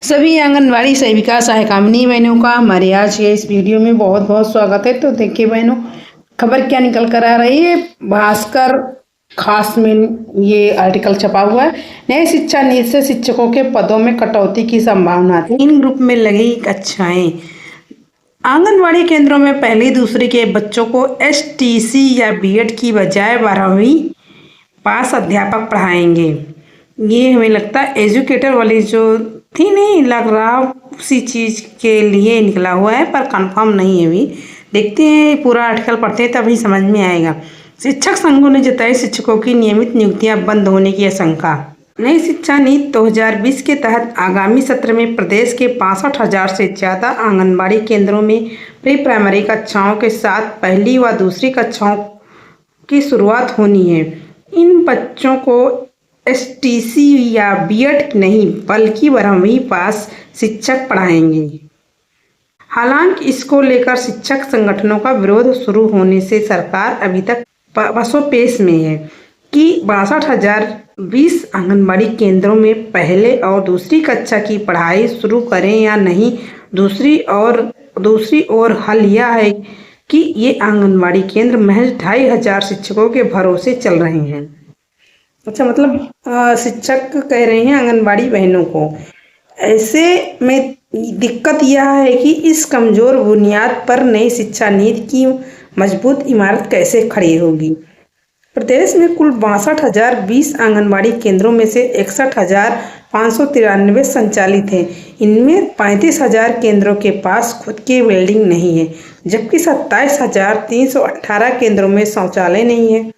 सभी आंगनबाड़ी सेविका सहायिकामनी बहनों का हमारे आज के इस वीडियो में बहुत बहुत स्वागत है। तो देखिए बहनों, खबर क्या निकल कर आ रही है। भास्कर खास में ये आर्टिकल छपा हुआ है। नई शिक्षा नीति से शिक्षकों के पदों में कटौती की संभावना थी। इन ग्रुप में लगी कक्षाएं। आंगनबाड़ी केंद्रों में पहली दूसरी के बच्चों को एसटीसी या बीएड की बजाय 12वीं पास अध्यापक पढ़ाएंगे। ये हमें लगता है एजुकेटर वाली जो थी, नहीं लग रहा उसी चीज़ के लिए निकला हुआ है, पर कंफर्म नहीं है। अभी देखते हैं, पूरा आर्टिकल पढ़ते हैं तभी समझ में आएगा। शिक्षक संघों ने जताई शिक्षकों की नियमित नियुक्तियां बंद होने की आशंका। नई शिक्षा नीति 2020 के तहत आगामी सत्र में प्रदेश के 65,000 से ज़्यादा आंगनबाड़ी केंद्रों में प्री प्राइमरी कक्षाओं के साथ पहली व दूसरी कक्षाओं की शुरुआत होनी है। इन बच्चों को एसटीसी या बीएड नहीं बल्कि 12वीं पास शिक्षक पढ़ाएंगे। हालांकि इसको लेकर शिक्षक संगठनों का विरोध शुरू होने से सरकार अभी तक पसोपेश में है कि 62,020 आंगनबाड़ी केंद्रों में पहले और दूसरी कक्षा की पढ़ाई शुरू करें या नहीं। दूसरी ओर हल यह है कि ये आंगनबाड़ी केंद्र महज 2,500 शिक्षकों के भरोसे चल रहे हैं। अच्छा, मतलब शिक्षक कह रहे हैं आंगनबाड़ी बहनों को। ऐसे में दिक्कत यह है कि इस कमजोर बुनियाद पर नई शिक्षा नीति की मजबूत इमारत कैसे खड़ी होगी। प्रदेश में कुल 62,020 आंगनबाड़ी केंद्रों में से 61,593 संचालित हैं। इनमें 35,000 केंद्रों के पास खुद की बिल्डिंग नहीं है, जबकि 27,318 केंद्रों में शौचालय नहीं है।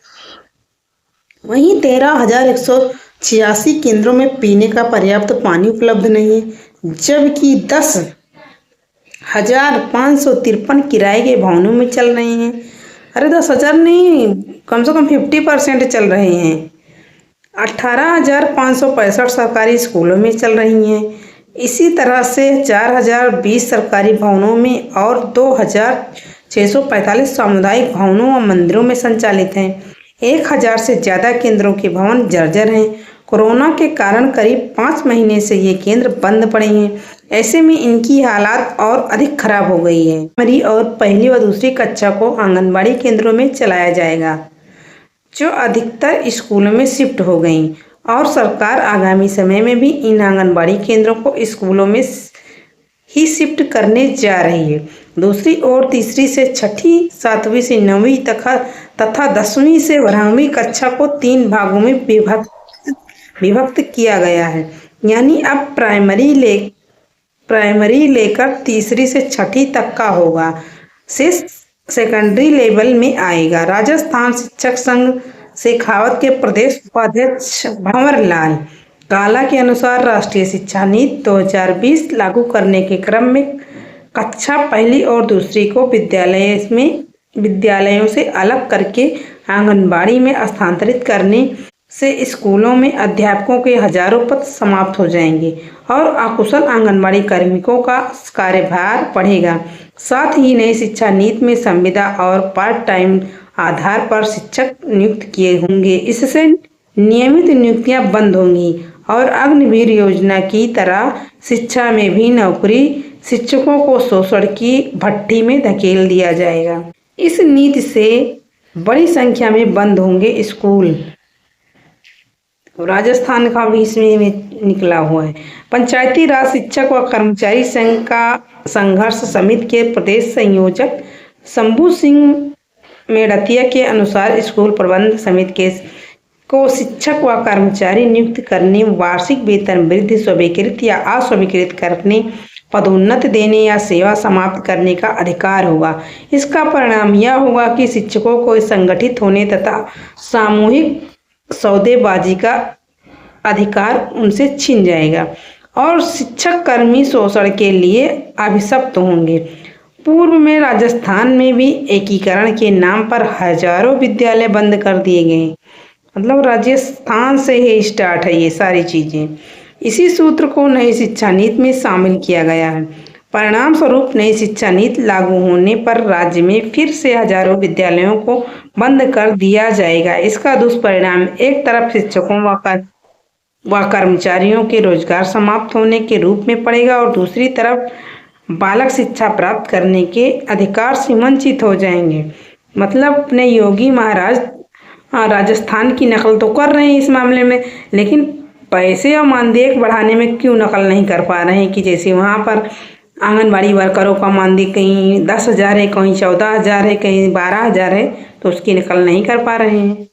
वहीं 13,186 केंद्रों में पीने का पर्याप्त पानी उपलब्ध नहीं है, जबकि 10,553 किराए के भवनों में चल रहे हैं। अरे 10,000 नहीं, कम से कम 50% चल रहे हैं। 18,565 सरकारी स्कूलों में चल रही हैं। इसी तरह से 4,020 सरकारी भवनों में और 2,645 सामुदायिक भवनों व मंदिरों में संचालित हैं। 1,000 से ज़्यादा केंद्रों के भवन जर्जर हैं। कोरोना के कारण करीब 5 महीने से ये केंद्र बंद पड़े हैं। ऐसे में इनकी हालात और अधिक खराब हो गई है। प्राइमरी और पहली व दूसरी कक्षा को आंगनबाड़ी केंद्रों में चलाया जाएगा, जो अधिकतर स्कूलों में शिफ्ट हो गई, और सरकार आगामी समय में भी इन आंगनबाड़ी केंद्रों को स्कूलों में ही शिफ्ट करने जा रही है। दूसरी ओर तीसरी से छठी, 7वीं से 9वीं तथा 10वीं से 12वीं कक्षा को 3 भागों में विभक्त किया गया है। यानी अब प्राइमरी लेकर तीसरी से छठी तक का होगा, से सेकेंडरी लेवल में आएगा। राजस्थान शिक्षक संघ शेखावत के प्रदेश उपाध्यक्ष भंवर लाल काला के अनुसार राष्ट्रीय शिक्षा नीति 2020 लागू करने के क्रम में कक्षा पहली और दूसरी को विद्यालयों से अलग करके आंगनबाड़ी में स्थानांतरित करने से स्कूलों में अध्यापकों के हजारों पद समाप्त हो जाएंगे और अकुशल आंगनबाड़ी कार्मिकों का कार्यभार बढ़ेगा। साथ ही नई शिक्षा नीति में संविदा और पार्ट टाइम आधार पर शिक्षक नियुक्त किए होंगे। इससे नियमित नियुक्तियां बंद होंगी और अग्निवीर योजना की तरह शिक्षा में भी नौकरी शिक्षकों को शोषण की भट्टी में धकेल दिया जाएगा। इस नीति से बड़ी संख्या में बंद होंगे स्कूल। राजस्थान का भी इसमें निकला हुआ है। पंचायती राज शिक्षक व कर्मचारी संघ का संघर्ष समिति के प्रदेश संयोजक शंभू सिंह मेड़तिया के अनुसार स्कूल प्रबंध समिति को शिक्षक व कर्मचारी नियुक्त करने, वार्षिक वेतन वृद्धि स्वीकृत या अस्वीकृत करने, पदोन्नति देने या सेवा समाप्त करने का अधिकार होगा। इसका परिणाम यह होगा कि शिक्षकों को संगठित होने तथा सामूहिक सौदेबाजी का अधिकार उनसे छिन जाएगा और शिक्षक कर्मी शोषण के लिए अभिशप्त होंगे। पूर्व में राजस्थान में भी एकीकरण के नाम पर हजारों विद्यालय बंद कर दिए गए। मतलब राजस्थान से ही स्टार्ट है ये सारी चीजें। इसी सूत्र को नई शिक्षा नीति में शामिल किया गया है। परिणाम स्वरूप नई शिक्षा नीति लागू होने पर राज्य में फिर से हजारों विद्यालयों को बंद कर दिया जाएगा। इसका दुष्परिणाम एक तरफ शिक्षकों व व कर्मचारियों के रोजगार समाप्त होने के रूप में पड़ेगा और दूसरी तरफ बालक शिक्षा प्राप्त करने के अधिकार से वंचित हो जाएंगे। मतलब अपने योगी महाराज राजस्थान की नकल तो कर रहे हैं इस मामले में, लेकिन पैसे और मानदेय बढ़ाने में क्यों नकल नहीं कर पा रहे हैं कि जैसे वहाँ पर आंगनबाड़ी वर्करों का मानदेय कहीं 10,000 है, कहीं 14,000 है, कहीं 12,000 है, तो उसकी नकल नहीं कर पा रहे हैं।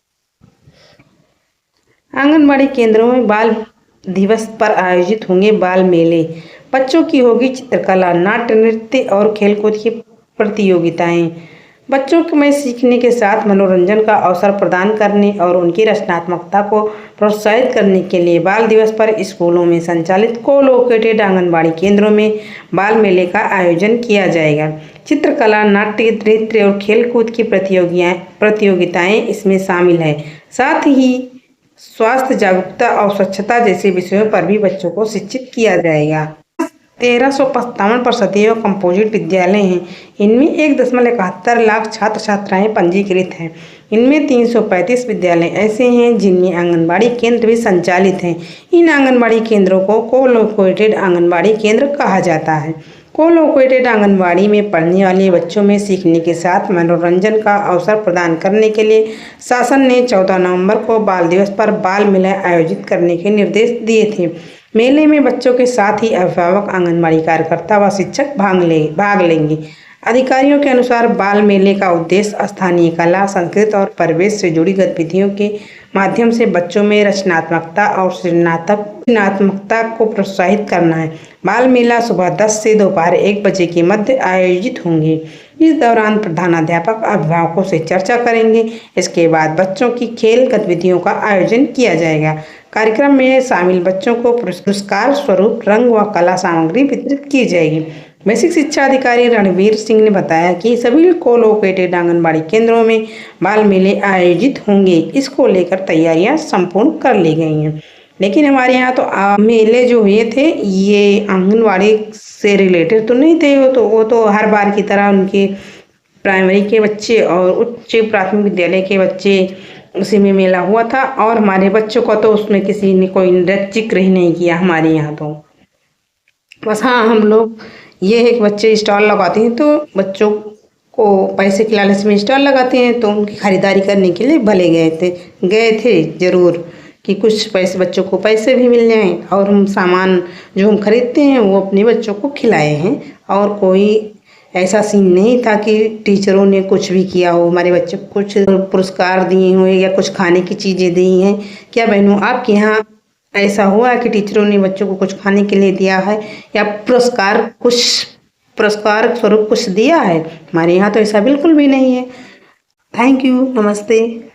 आंगनबाड़ी केंद्रों में बाल दिवस पर आयोजित होंगे बाल मेले। बच्चों की होगी चित्रकला, नाट्य, नृत्य और खेलकूद की प्रतियोगिताएं। बच्चों में सीखने के साथ मनोरंजन का अवसर प्रदान करने और उनकी रचनात्मकता को प्रोत्साहित करने के लिए बाल दिवस पर स्कूलों में संचालित को-लोकेटेड आंगनबाड़ी केंद्रों में बाल मेले का आयोजन किया जाएगा। चित्रकला, नाट्य, नृत्य और खेलकूद की प्रतियोगिताएं इसमें शामिल है। साथ ही स्वास्थ्य जागरूकता और स्वच्छता जैसे विषयों पर भी बच्चों को शिक्षित किया जाएगा। 1357 प्रसूति और कंपोजिट विद्यालय हैं। इनमें 1.71 लाख छात्र छात्राएं पंजीकृत हैं। इनमें 335 विद्यालय ऐसे हैं जिनमें आंगनबाड़ी केंद्र भी संचालित हैं। इन आंगनबाड़ी केंद्रों को को-लोकेटेड आंगनबाड़ी केंद्र कहा जाता है। को-लोकेटेड आंगनबाड़ी में पढ़ने वाले बच्चों में सीखने के साथ मनोरंजन का अवसर प्रदान करने के लिए शासन ने 14 नवंबर को बाल दिवस पर बाल मेला आयोजित करने के निर्देश दिए थे। मेले में बच्चों के साथ ही अभिभावक, आंगनबाड़ी कार्यकर्ता व शिक्षक भाग लेंगे। अधिकारियों के अनुसार बाल मेले का उद्देश्य स्थानीय कला, संस्कृति और परिवेश से जुड़ी गतिविधियों के माध्यम से बच्चों में रचनात्मकता और सृजनात्मकता को प्रोत्साहित करना है। बाल मेला सुबह 10 से दोपहर 1 बजे के मध्य आयोजित होंगे। इस दौरान प्रधानाध्यापक अभिभावकों से चर्चा करेंगे। इसके बाद बच्चों की खेल गतिविधियों का आयोजन किया जाएगा। कार्यक्रम में शामिल बच्चों को पुरस्कार स्वरूप रंग व कला सामग्री वितरित की जाएगी। बेसिक शिक्षा अधिकारी रणवीर सिंह ने बताया कि सभी को-लोकेटेड आंगनबाड़ी केंद्रों में बाल मेले आयोजित होंगे। इसको लेकर तैयारियां संपूर्ण कर ली गई हैं। लेकिन हमारे यहाँ तो मेले जो हुए थे ये आंगनबाड़ी से रिलेटेड तो नहीं थे। वो तो हर बार की तरह उनके प्राइमरी के बच्चे और उच्च प्राथमिक विद्यालय के बच्चे उसी में मेला हुआ था और हमारे बच्चों को तो उसमें किसी ने कोई नृत्य जिक्र ही नहीं किया हमारे यहाँ तो। बस हाँ, हम लोग ये एक बच्चे स्टॉल लगाते हैं तो बच्चों को पैसे के लालच में स्टॉल लगाते हैं, तो उनकी खरीदारी करने के लिए भले गए थे ज़रूर कि कुछ पैसे बच्चों को पैसे भी मिल जाएं और हम सामान जो हम खरीदते हैं वो अपने बच्चों को खिलाए हैं। और कोई ऐसा सीन नहीं था कि टीचरों ने कुछ भी किया हो, हमारे बच्चे को कुछ पुरस्कार दिए हुए या कुछ खाने की चीज़ें दी हैं। क्या बहनों आपके यहाँ ऐसा हुआ कि टीचरों ने बच्चों को कुछ खाने के लिए दिया है या पुरस्कार स्वरूप कुछ दिया है? हमारे यहाँ तो ऐसा बिल्कुल भी नहीं है। थैंक यू, नमस्ते।